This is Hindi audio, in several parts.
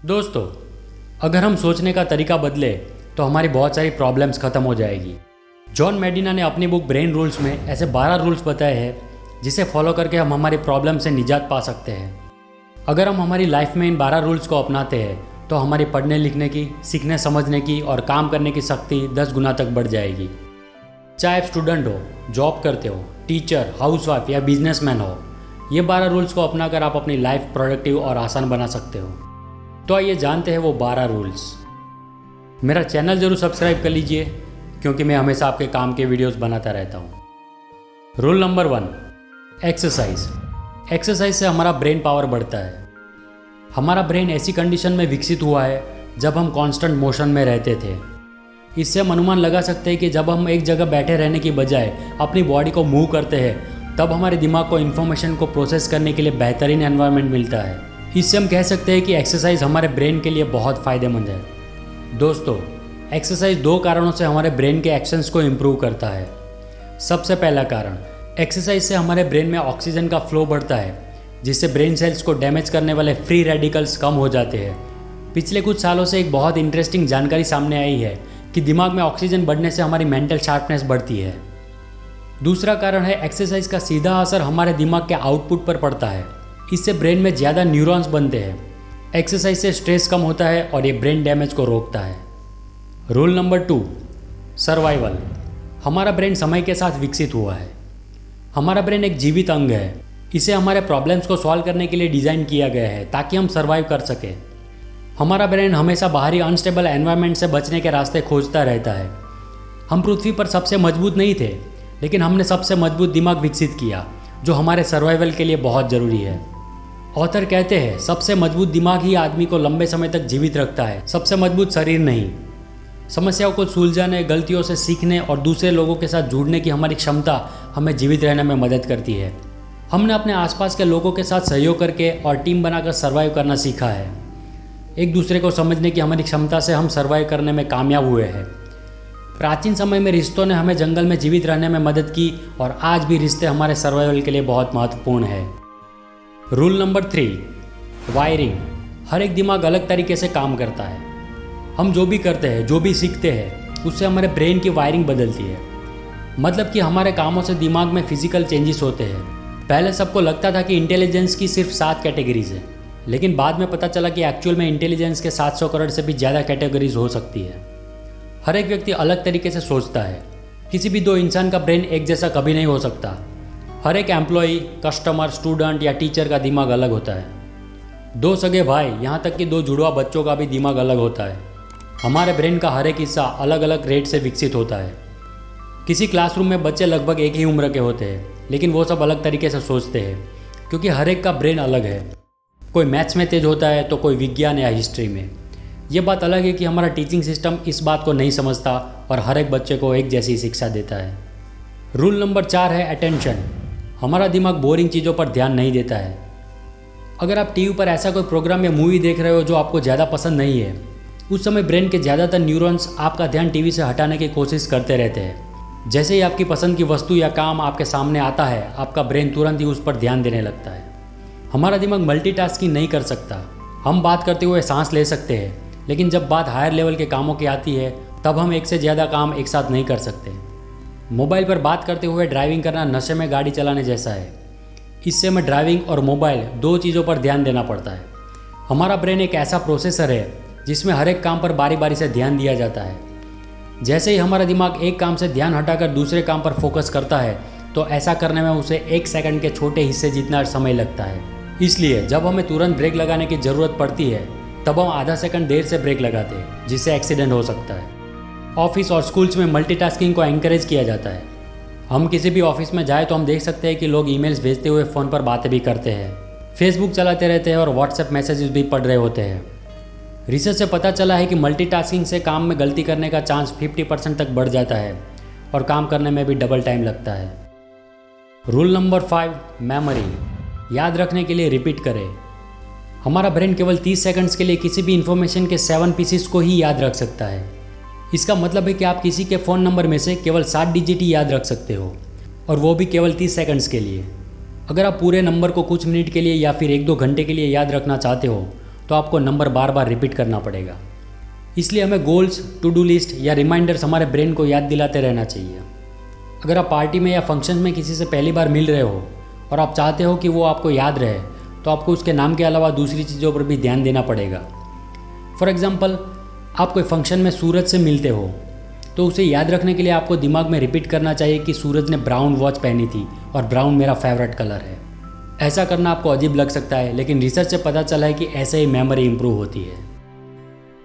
दोस्तों, अगर हम सोचने का तरीका बदले तो हमारी बहुत सारी प्रॉब्लम्स ख़त्म हो जाएगी। जॉन मेडिना ने अपनी बुक ब्रेन रूल्स में ऐसे 12 रूल्स बताए हैं जिसे फॉलो करके हम हमारी प्रॉब्लम से निजात पा सकते हैं। अगर हम हमारी लाइफ में इन 12 रूल्स को अपनाते हैं तो हमारी पढ़ने लिखने की, सीखने समझने की और काम करने की शक्ति 10 गुना तक बढ़ जाएगी। चाहे आप स्टूडेंट हो, जॉब करते हो, टीचर, हाउसवाइफ या बिजनेसमैन हो, ये 12 रूल्स को अपनाकर आप अपनी लाइफ प्रोडक्टिव और आसान बना सकते हो। तो आइए जानते हैं वो 12 रूल्स। मेरा चैनल ज़रूर सब्सक्राइब कर लीजिए क्योंकि मैं हमेशा आपके काम के वीडियोस बनाता रहता हूँ। Rule number 1, exercise. एक्सरसाइज से हमारा ब्रेन पावर बढ़ता है। हमारा ब्रेन ऐसी कंडीशन में विकसित हुआ है जब हम कांस्टेंट मोशन में रहते थे। इससे हम अनुमान लगा सकते हैं कि जब हम एक जगह बैठे रहने की बजाय अपनी बॉडी को मूव करते हैं तब हमारे दिमाग को इन्फॉर्मेशन को प्रोसेस करने के लिए बेहतरीन एनवायरनमेंट मिलता है। इससे हम कह सकते हैं कि एक्सरसाइज हमारे ब्रेन के लिए बहुत फ़ायदेमंद है। दोस्तों, एक्सरसाइज 2 कारणों से हमारे ब्रेन के एक्शंस को इम्प्रूव करता है। सबसे पहला कारण, एक्सरसाइज से हमारे ब्रेन में ऑक्सीजन का फ्लो बढ़ता है जिससे ब्रेन सेल्स को डैमेज करने वाले फ्री रेडिकल्स कम हो जाते हैं। पिछले कुछ सालों से एक बहुत इंटरेस्टिंग जानकारी सामने आई है कि दिमाग में ऑक्सीजन बढ़ने से हमारी मेंटल शार्पनेस बढ़ती है। दूसरा कारण है, एक्सरसाइज का सीधा असर हमारे दिमाग के आउटपुट पर पड़ता है। इससे ब्रेन में ज़्यादा न्यूरॉन्स बनते हैं। एक्सरसाइज से स्ट्रेस कम होता है और ये ब्रेन डैमेज को रोकता है। Rule number 2, survival. हमारा ब्रेन समय के साथ विकसित हुआ है। हमारा ब्रेन एक जीवित अंग है। इसे हमारे प्रॉब्लम्स को सॉल्व करने के लिए डिज़ाइन किया गया है ताकि हम सर्वाइव कर सकें। हमारा ब्रेन हमेशा बाहरी अनस्टेबल एनवायरनमेंट से बचने के रास्ते खोजता रहता है। हम पृथ्वी पर सबसे मजबूत नहीं थे, लेकिन हमने सबसे मजबूत दिमाग विकसित किया जो हमारे सर्वाइवल के लिए बहुत ज़रूरी है। ऑथर कहते हैं, सबसे मजबूत दिमाग ही आदमी को लंबे समय तक जीवित रखता है, सबसे मजबूत शरीर नहीं। समस्याओं को सुलझाने, गलतियों से सीखने और दूसरे लोगों के साथ जुड़ने की हमारी क्षमता हमें जीवित रहने में मदद करती है। हमने अपने आसपास के लोगों के साथ सहयोग करके और टीम बनाकर सर्वाइव करना सीखा है। एक दूसरे को समझने की हमारी क्षमता से हम सर्वाइव करने में कामयाब हुए हैं। प्राचीन समय में रिश्तों ने हमें जंगल में जीवित रहने में मदद की और आज भी रिश्ते हमारे सर्वाइवल के लिए बहुत महत्वपूर्ण है। Rule number 3, wiring. हर एक दिमाग अलग तरीके से काम करता है। हम जो भी करते हैं, जो भी सीखते हैं, उससे हमारे ब्रेन की वायरिंग बदलती है। मतलब कि हमारे कामों से दिमाग में फिजिकल चेंजेस होते हैं। पहले सबको लगता था कि इंटेलिजेंस की सिर्फ 7 कैटेगरीज है, लेकिन बाद में पता चला कि एक्चुअल में इंटेलिजेंस के 700 करोड़ से भी ज़्यादा कैटेगरीज हो सकती है। हर एक व्यक्ति अलग तरीके से सोचता है। किसी भी 2 इंसान का ब्रेन एक जैसा कभी नहीं हो सकता। हर एक एम्प्लॉई, कस्टमर, स्टूडेंट या टीचर का दिमाग अलग होता है। 2 सगे भाई, यहाँ तक कि 2 जुड़वा बच्चों का भी दिमाग अलग होता है। हमारे ब्रेन का हर एक हिस्सा अलग अलग रेट से विकसित होता है। किसी क्लासरूम में बच्चे लगभग एक ही उम्र के होते हैं, लेकिन वो सब अलग तरीके से सोचते हैं क्योंकि हर एक का ब्रेन अलग है। कोई मैथ्स में तेज होता है तो कोई विज्ञान या हिस्ट्री में। ये बात अलग है कि हमारा टीचिंग सिस्टम इस बात को नहीं समझता और हर एक बच्चे को एक जैसी शिक्षा देता है। रूल नंबर 4 है अटेंशन। हमारा दिमाग बोरिंग चीज़ों पर ध्यान नहीं देता है। अगर आप टीवी पर ऐसा कोई प्रोग्राम या मूवी देख रहे हो जो आपको ज़्यादा पसंद नहीं है, उस समय ब्रेन के ज़्यादातर न्यूरॉन्स आपका ध्यान टीवी से हटाने की कोशिश करते रहते हैं। जैसे ही आपकी पसंद की वस्तु या काम आपके सामने आता है, आपका ब्रेन तुरंत ही उस पर ध्यान देने लगता है। हमारा दिमाग मल्टीटास्किंग नहीं कर सकता। हम बात करते हुए सांस ले सकते हैं, लेकिन जब बात हायर लेवल के कामों की आती है तब हम एक से ज़्यादा काम एक साथ नहीं कर सकते। मोबाइल पर बात करते हुए ड्राइविंग करना नशे में गाड़ी चलाने जैसा है। इससे हमें ड्राइविंग और मोबाइल 2 चीज़ों पर ध्यान देना पड़ता है। हमारा ब्रेन एक ऐसा प्रोसेसर है जिसमें हर एक काम पर बारी बारी से ध्यान दिया जाता है। जैसे ही हमारा दिमाग एक काम से ध्यान हटाकर दूसरे काम पर फोकस करता है तो ऐसा करने में उसे 1 सेकंड के छोटे हिस्से जितना समय लगता है। इसलिए जब हमें तुरंत ब्रेक लगाने की ज़रूरत पड़ती है तब हम आधा सेकंड देर से ब्रेक लगाते हैं, जिससे एक्सीडेंट हो सकता है। ऑफिस और स्कूल्स में मल्टीटास्किंग को एनकरेज किया जाता है। हम किसी भी ऑफिस में जाए तो हम देख सकते हैं कि लोग ईमेल्स भेजते हुए फ़ोन पर बातें भी करते हैं, फेसबुक चलाते रहते हैं और व्हाट्सएप मैसेजेस भी पढ़ रहे होते हैं। रिसर्च से पता चला है कि मल्टीटास्किंग से काम में गलती करने का चांस 50% तक बढ़ जाता है और काम करने में भी डबल टाइम लगता है। Rule number 5, memory. याद रखने के लिए रिपीट करें। हमारा ब्रेन केवल 30 सेकंड्स के लिए किसी भी इन्फॉर्मेशन के 7 पीसेस को ही याद रख सकता है। इसका मतलब है कि आप किसी के फ़ोन नंबर में से केवल 7 डिजिट ही याद रख सकते हो, और वो भी केवल 30 सेकंड्स के लिए। अगर आप पूरे नंबर को कुछ मिनट के लिए या फिर 1-2 घंटे के लिए याद रखना चाहते हो तो आपको नंबर बार बार रिपीट करना पड़ेगा। इसलिए हमें गोल्स, टू डू लिस्ट या रिमाइंडर्स हमारे ब्रेन को याद दिलाते रहना चाहिए। अगर आप पार्टी में या फंक्शन में किसी से पहली बार मिल रहे हो और आप चाहते हो कि वो आपको याद रहे, तो आपको उसके नाम के अलावा दूसरी चीज़ों पर भी ध्यान देना पड़ेगा। फॉर एग्ज़ाम्पल, आप कोई फंक्शन में सूरज से मिलते हो तो उसे याद रखने के लिए आपको दिमाग में रिपीट करना चाहिए कि सूरज ने ब्राउन वॉच पहनी थी और ब्राउन मेरा फेवरेट कलर है। ऐसा करना आपको अजीब लग सकता है, लेकिन रिसर्च से पता चला है कि ऐसे ही मेमोरी इंप्रूव होती है।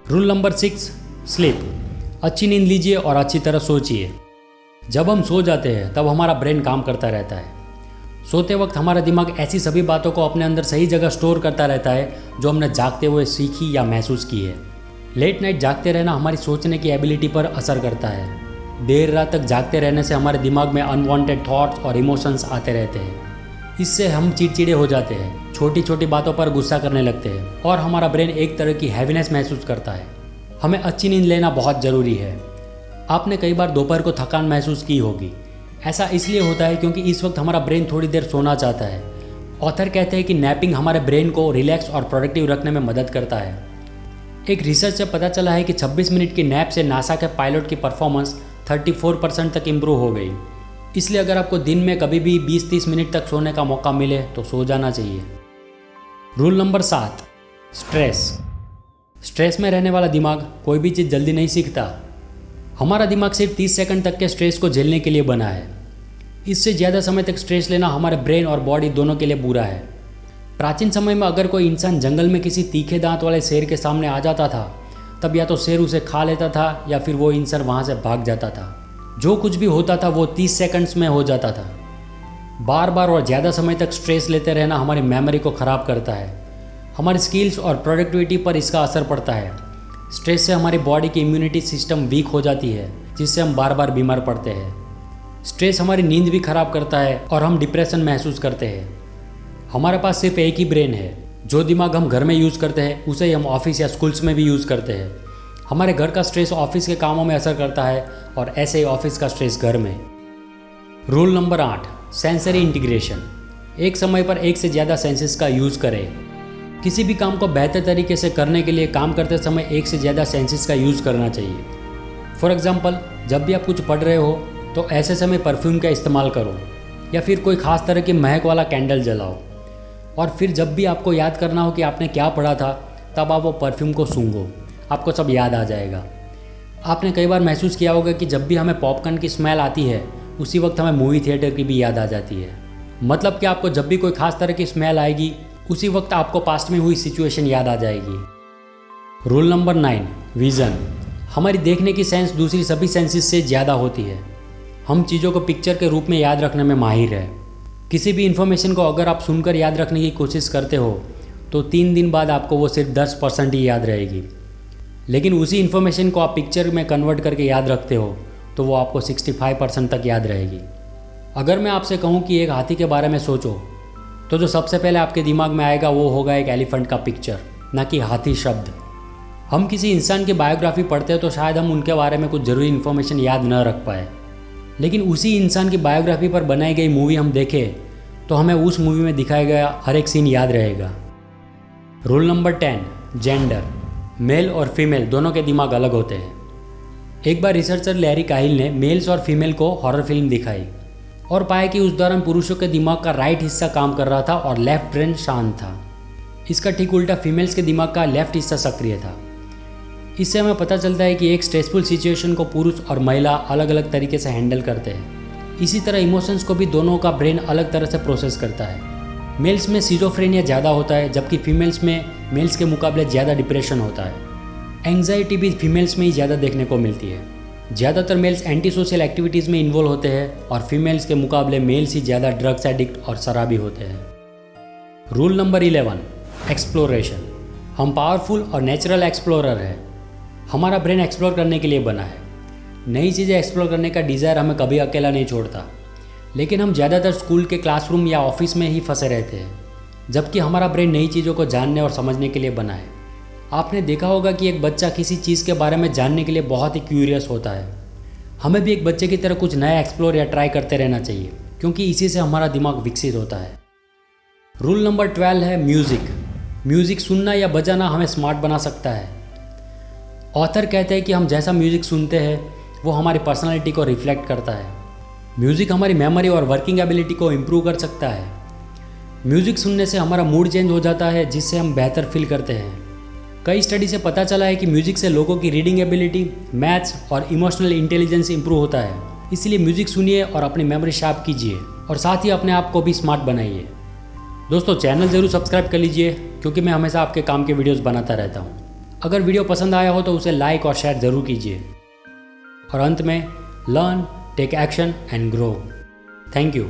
Rule number 6, sleep. अच्छी नींद लीजिए और अच्छी तरह सोचिए। जब हम सो जाते हैं तब हमारा ब्रेन काम करता रहता है। सोते वक्त हमारा दिमाग ऐसी सभी बातों को अपने अंदर सही जगह स्टोर करता रहता है जो हमने जागते हुए सीखी या महसूस की है। लेट नाइट जागते रहना हमारी सोचने की एबिलिटी पर असर करता है। देर रात तक जागते रहने से हमारे दिमाग में अनवांटेड थॉट्स और इमोशंस आते रहते हैं। इससे हम चिड़चिड़े हो जाते हैं, छोटी छोटी बातों पर गुस्सा करने लगते हैं और हमारा ब्रेन एक तरह की हैवीनेस महसूस करता है। हमें अच्छी नींद लेना बहुत ज़रूरी है। आपने कई बार दोपहर को थकान महसूस की होगी। ऐसा इसलिए होता है क्योंकि इस वक्त हमारा ब्रेन थोड़ी देर सोना चाहता है। ऑथर कहते हैं कि नैपिंग हमारे ब्रेन को रिलैक्स और प्रोडक्टिव रखने में मदद करता है। एक रिसर्च से पता चला है कि 26 मिनट की नैप से नासा के पायलट की परफॉर्मेंस 34% तक इम्प्रूव हो गई। इसलिए अगर आपको दिन में कभी भी 20-30 मिनट तक सोने का मौका मिले तो सो जाना चाहिए। Rule number 7, stress. स्ट्रेस में रहने वाला दिमाग कोई भी चीज़ जल्दी नहीं सीखता। हमारा दिमाग सिर्फ 30 सेकंड तक के स्ट्रेस को झेलने के लिए बना है। इससे ज़्यादा समय तक स्ट्रेस लेना हमारे ब्रेन और बॉडी दोनों के लिए बुरा है। प्राचीन समय में अगर कोई इंसान जंगल में किसी तीखे दांत वाले शेर के सामने आ जाता था, तब या तो शेर उसे खा लेता था या फिर वो इंसान वहाँ से भाग जाता था। जो कुछ भी होता था वो 30 सेकंड्स में हो जाता था। बार बार और ज़्यादा समय तक स्ट्रेस लेते रहना हमारी मेमोरी को ख़राब करता है। हमारी स्किल्स और प्रोडक्टिविटी पर इसका असर पड़ता है। स्ट्रेस से हमारी बॉडी की इम्यूनिटी सिस्टम वीक हो जाती है, जिससे हम बार बार बीमार पड़ते हैं। स्ट्रेस हमारी नींद भी खराब करता है और हम डिप्रेशन महसूस करते हैं। हमारे पास सिर्फ एक ही ब्रेन है। जो दिमाग हम घर में यूज़ करते हैं उसे ही हम ऑफिस या स्कूल्स में भी यूज़ करते हैं। हमारे घर का स्ट्रेस ऑफिस के कामों में असर करता है और ऐसे ही ऑफिस का स्ट्रेस घर में। Rule number 8, sensory integration. एक समय पर एक से ज़्यादा सेंसेस का यूज़ करें। किसी भी काम को बेहतर तरीके से करने के लिए काम करते समय एक से ज़्यादा सेंसेस का यूज़ करना चाहिए। फॉर एग्ज़ाम्पल, जब भी आप कुछ पढ़ रहे हो तो ऐसे समय परफ्यूम का इस्तेमाल करो या फिर कोई ख़ास तरह की महक वाला कैंडल जलाओ। और फिर जब भी आपको याद करना हो कि आपने क्या पढ़ा था, तब आप वो परफ्यूम को सूंघो, आपको सब याद आ जाएगा। आपने कई बार महसूस किया होगा कि जब भी हमें पॉपकॉर्न की स्मेल आती है, उसी वक्त हमें मूवी थिएटर की भी याद आ जाती है। मतलब कि आपको जब भी कोई खास तरह की स्मेल आएगी, उसी वक्त आपको पास्ट में हुई सिचुएशन याद आ जाएगी। Rule number 9, vision. हमारी देखने की सेंस दूसरी सभी सेंसेस से ज़्यादा होती है। हम चीज़ों को पिक्चर के रूप में याद रखने में माहिर है। किसी भी इन्फॉर्मेशन को अगर आप सुनकर याद रखने की कोशिश करते हो तो 3 दिन बाद आपको वो सिर्फ 10% ही याद रहेगी। लेकिन उसी इन्फॉर्मेशन को आप पिक्चर में कन्वर्ट करके याद रखते हो तो वो आपको 65% तक याद रहेगी। अगर मैं आपसे कहूँ कि एक हाथी के बारे में सोचो, तो जो सबसे पहले आपके दिमाग में आएगा वो होगा एक एलिफेंट का पिक्चर, ना कि हाथी शब्द। हम किसी इंसान की बायोग्राफी पढ़ते हैं तो शायद हम उनके बारे में कुछ ज़रूरी इन्फॉर्मेशन याद न रख पाए, लेकिन उसी इंसान की बायोग्राफी पर बनाई गई मूवी हम देखें तो हमें उस मूवी में दिखाया गया हर एक सीन याद रहेगा। Rule number 10, gender. मेल और फीमेल दोनों के दिमाग अलग होते हैं। एक बार रिसर्चर लैरी काहिल ने मेल्स और फीमेल को हॉरर फिल्म दिखाई और पाया कि उस दौरान पुरुषों के दिमाग का राइट हिस्सा काम कर रहा था और लेफ्ट ब्रेन शांत था। इसका ठीक उल्टा फीमेल्स के दिमाग का लेफ्ट हिस्सा सक्रिय था। इससे हमें पता चलता है कि एक स्ट्रेसफुल सिचुएशन को पुरुष और महिला अलग अलग तरीके से हैंडल करते हैं। इसी तरह इमोशंस को भी दोनों का ब्रेन अलग तरह से प्रोसेस करता है। मेल्स में सिजोफ्रेनिया ज़्यादा होता है, जबकि फीमेल्स में मेल्स के मुकाबले ज़्यादा डिप्रेशन होता है। एंग्जाइटी भी फीमेल्स में ही ज़्यादा देखने को मिलती है। ज़्यादातर मेल्स एंटी सोशल एक्टिविटीज़ में इन्वॉल्व होते हैं और फीमेल्स के मुकाबले मेल्स ही ज़्यादा ड्रग्स एडिक्ट और शराबी होते हैं। Rule number 11, exploration. हम पावरफुल और नेचुरल एक्सप्लोरर हैं। हमारा ब्रेन एक्सप्लोर करने के लिए बना है। नई चीज़ें एक्सप्लोर करने का डिज़ायर हमें कभी अकेला नहीं छोड़ता, लेकिन हम ज़्यादातर स्कूल के क्लासरूम या ऑफिस में ही फंसे रहते हैं, जबकि हमारा ब्रेन नई चीज़ों को जानने और समझने के लिए बना है। आपने देखा होगा कि एक बच्चा किसी चीज़ के बारे में जानने के लिए बहुत ही क्यूरियस होता है। हमें भी एक बच्चे की तरह कुछ नया एक्सप्लोर या ट्राई करते रहना चाहिए, क्योंकि इसी से हमारा दिमाग विकसित होता है। रूल नंबर 12 है म्यूज़िक। म्यूज़िक सुनना या बजाना हमें स्मार्ट बना सकता है। ऑथर कहते हैं कि हम जैसा म्यूज़िक सुनते हैं वो हमारी पर्सनालिटी को रिफ्लेक्ट करता है। म्यूज़िक हमारी मेमोरी और वर्किंग एबिलिटी को इम्प्रूव कर सकता है। म्यूज़िक सुनने से हमारा मूड चेंज हो जाता है, जिससे हम बेहतर फील करते हैं। कई स्टडी से पता चला है कि म्यूज़िक से लोगों की रीडिंग एबिलिटी, मैथ्स और इमोशनल इंटेलिजेंस इंप्रूव होता है। इसलिए म्यूज़िक सुनिए और अपनी मेमोरी शार्प कीजिए और साथ ही अपने आप को भी स्मार्ट बनाइए। दोस्तों, चैनल ज़रूर सब्सक्राइब कर लीजिए, क्योंकि मैं हमेशा आपके काम के वीडियोस बनाता रहता हूँ। अगर वीडियो पसंद आया हो तो उसे लाइक और शेयर ज़रूर कीजिए। और अंत में, learn, take action and grow. Thank you.